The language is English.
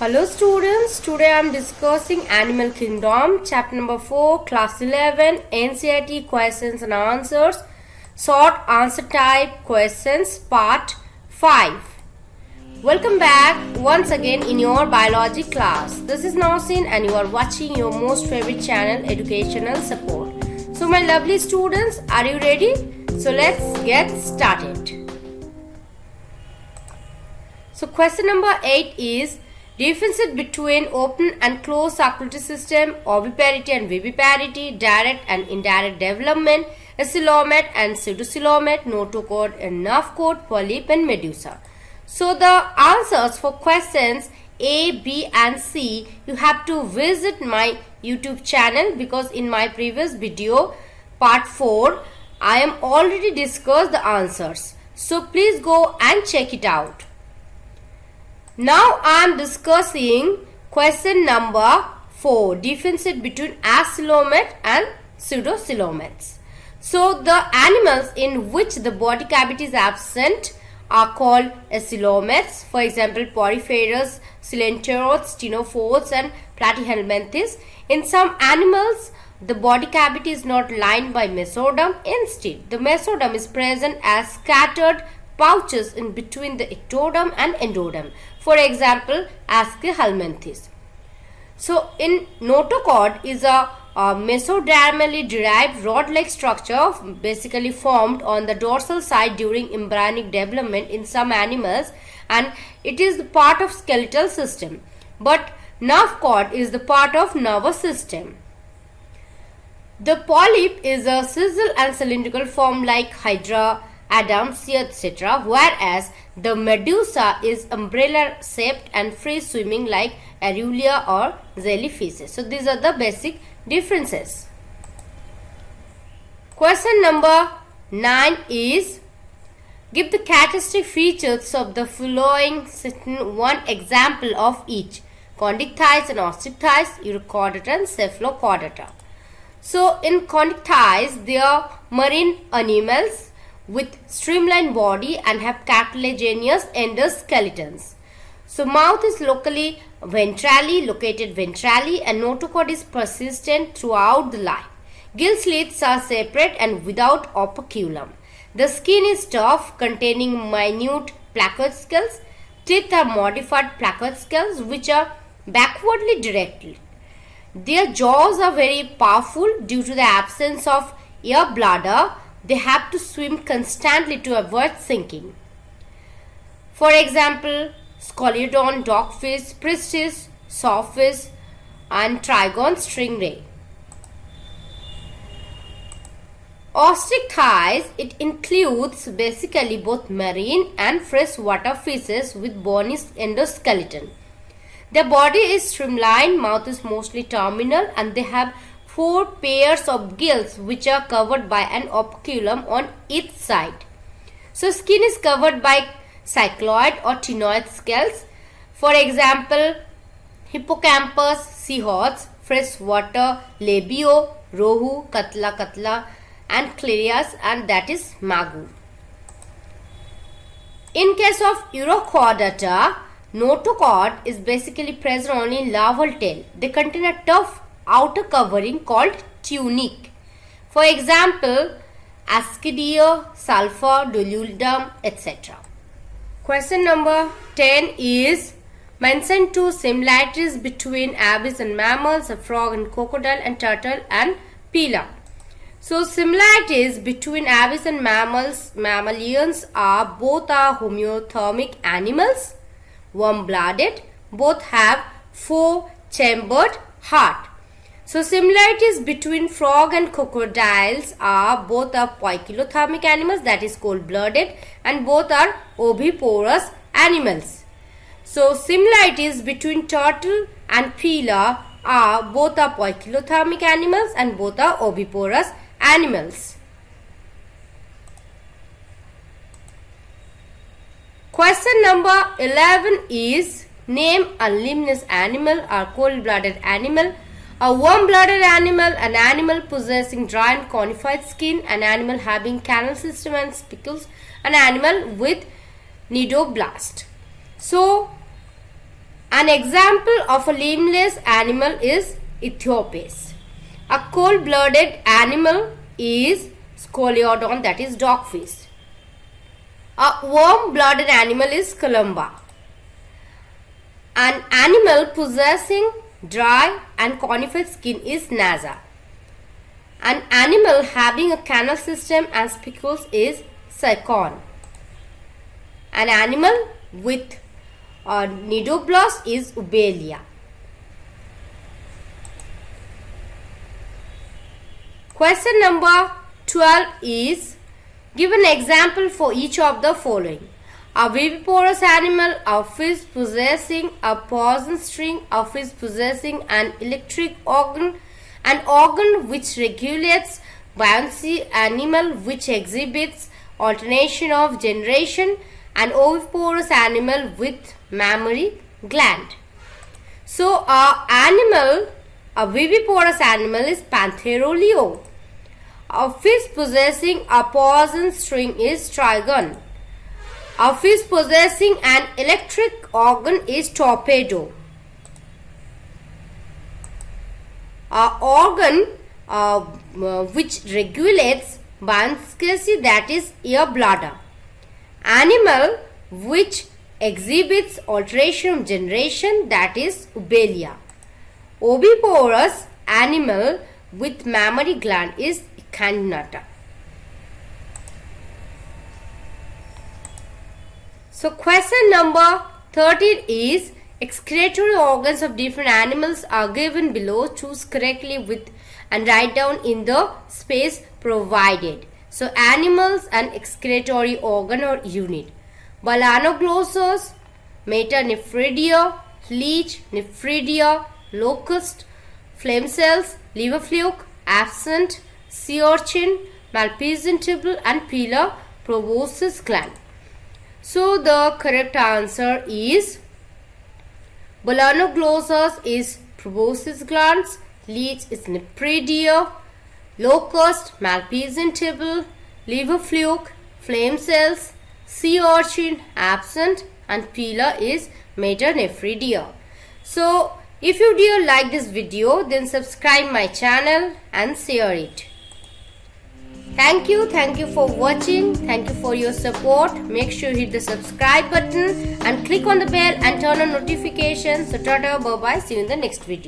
Hello students, today I am discussing Animal Kingdom, chapter number 4, class 11, NCERT questions and answers, short answer type questions, part 5. Welcome back once again in your biology class. This is Nausin and you are watching your most favorite channel, Educational Support. So my lovely students, are you ready? So let's get started. So question number 8 is, difference between open and closed circulatory system, oviparity and viviparity, direct and indirect development, coelomate and pseudocoelomate, notochord and nerve-chord, polyp and medusa. So the answers for questions A, B and C, you have to visit my YouTube channel because in my previous video, part 4, I am already discussed the answers. So please go and check it out. Now I am discussing question number 4, difference between acoelomate and pseudocoelomates. So the animals in which the body cavity is absent are called acoelomates. For example, Poriferous, Coelenterodes, Ctenophores and Platyhelminthes. In some animals, the body cavity is not lined by mesoderm. Instead, the mesoderm is present as scattered pouches in between the ectoderm and endoderm. For example, Aschelminthes. So, in notochord is a mesodermally derived rod-like structure basically formed on the dorsal side during embryonic development in some animals, and it is the part of skeletal system. But nerve cord is the part of nervous system. The polyp is a sessile and cylindrical form like Hydra, Adamsia, etc., whereas the medusa is umbrella shaped and free swimming like Arulia or jellyfishes. So these are the basic differences. Question number 9 is, give the characteristic features of the following, one example of each: condyctids and ostrictids, urochordata and cephalochordata. So in condyctids, they are marine animals with streamlined body and have cartilaginous endoskeletons. So mouth is located ventrally and notochord is persistent throughout the life. Gill slits are separate and without operculum. The skin is tough, containing minute placoid scales. Teeth are modified placoid scales which are backwardly directed. Their jaws are very powerful due to the absence of air bladder. They have to swim constantly to avoid sinking. For example, Scoliodon, dogfish, pristis, sawfish and trigon stingray. Ostrictids, it includes basically both marine and freshwater fishes with bony endoskeleton. Their body is streamlined, mouth is mostly terminal, and they have 4 pairs of gills which are covered by an operculum on each side. So skin is covered by cycloid or ctenoid scales. For example, hippocampus, seahorse, freshwater, labio, rohu, katla and clarias, and that is magu. In case of urochordata, notochord is basically present only in larval tail. They contain a tough outer covering called tunic. For example, Ascidia, sulfur, dolulidum, etc. Question number 10 is, mention 2 similarities between aves and mammals, a frog and crocodile and turtle and pila. So similarities between aves and mammalians are, both are homeothermic animals, warm-blooded, both have 4-chambered heart. So similarities between frog and crocodiles are, both are poikilothermic animals, that is cold-blooded, and both are oviparous animals. So similarities between turtle and pila are, both are poikilothermic animals and both are oviparous animals. Question number 11 is, name a limbless animal or cold-blooded animal. A warm-blooded animal, an animal possessing dry and conified skin, an animal having canal system and spicules, an animal with nidoblast. So An example of a limbless animal is Ethiopus. A cold-blooded animal is Scoliodon, that is dogfish. A warm-blooded animal is Columba. An animal possessing dry and coniferous skin is Naja. An animal having a canal system and spicules is Cycon. An animal with a nidoblast is Ubelia. Question number 12 is, give an example for each of the following. A viviparous animal, a fish possessing a poison string, a fish possessing an electric organ, an organ which regulates buoyancy, animal which exhibits alternation of generation, an oviparous animal with mammary gland. So, a viviparous animal is Pantheroleo. A fish possessing a poison string is Trigon. A fish possessing an electric organ is Torpedo. A organ which regulates buoyancy, that is ear bladder. Animal which exhibits alteration of generation, that is Ubelia. Oviparous animal with mammary gland is Echidna. So question number 13 is, excretory organs of different animals are given below. Choose correctly with and write down in the space provided. So animals and excretory organ or unit. Balanoglossus, Metanephridia, leech, nephridia, locust, flame cells, liver fluke, absent, sea urchin, Malpighian tubule and Pilar proboscis gland. So the correct answer is Balanoglossus is proboscis glands, leech is nephridia, locust, Malpighian tubule, liver fluke, flame cells, sea urchin, absent, and Pilar is Metanephridia. So if you dear like this video, then subscribe my channel and share it. Thank you for watching. Thank you for your support. Make sure you hit the subscribe button and click on the bell and turn on notifications. So tata, bye bye, see you in the next video.